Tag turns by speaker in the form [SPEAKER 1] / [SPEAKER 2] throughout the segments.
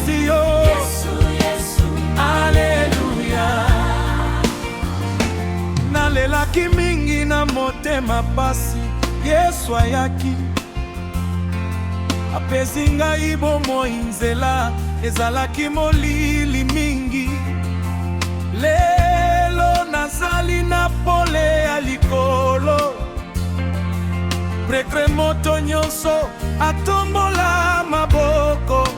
[SPEAKER 1] nakumisi yo
[SPEAKER 2] Yesu, Yesu,
[SPEAKER 1] Alleluia. Nalelaki mingi na motema pasi, Yesu ayaki apesi ngai bomoi, nzela ezalaki molili mingi. Lelo nazali na pole ya likolo, Prêtre moto nyonso atombola maboko.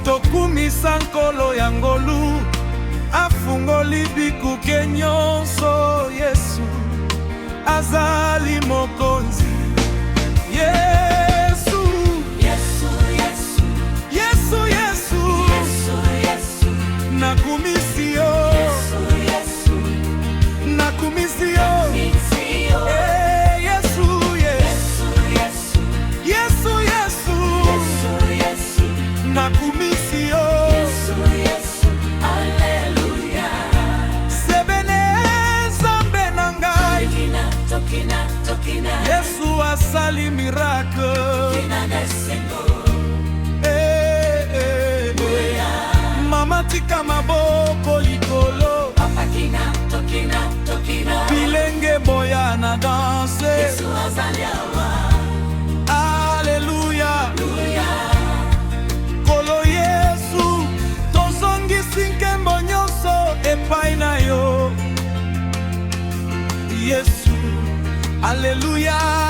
[SPEAKER 1] Tokumisa nkolo ya ngolu, afungoli bikuke nyonso. Yesu azali mokonzi. Yesu,
[SPEAKER 2] Yesu, Yesu,
[SPEAKER 1] Yesu, Yesu,
[SPEAKER 2] Yesu, Yesu,
[SPEAKER 1] nakumisi yo,
[SPEAKER 2] Yesu, Yesu,
[SPEAKER 1] nakumisi yo.
[SPEAKER 2] nakumisi yo.
[SPEAKER 1] Yesu,
[SPEAKER 2] Yesu, Yesu,
[SPEAKER 1] Yesu, Yesu,
[SPEAKER 2] Yesu, Yesu,
[SPEAKER 1] nakumisi yo.
[SPEAKER 2] Yesu, Yesu, Alleluia.
[SPEAKER 1] Sebene Nzambe na ngai,
[SPEAKER 2] Tokina, tokina, tokina,
[SPEAKER 1] Yesu asali miracle.
[SPEAKER 2] tokina desengo.
[SPEAKER 1] Mama tika maboko likolo,
[SPEAKER 2] Papa kina, tokina, tokina,
[SPEAKER 1] bilenge boya na danse.
[SPEAKER 2] Yesu azali awa.
[SPEAKER 1] Alleluia.
[SPEAKER 2] Alleluia.
[SPEAKER 1] Kolo Yesu, tozongisi nkembo nyonso epai na yo. Yesu, Alleluia.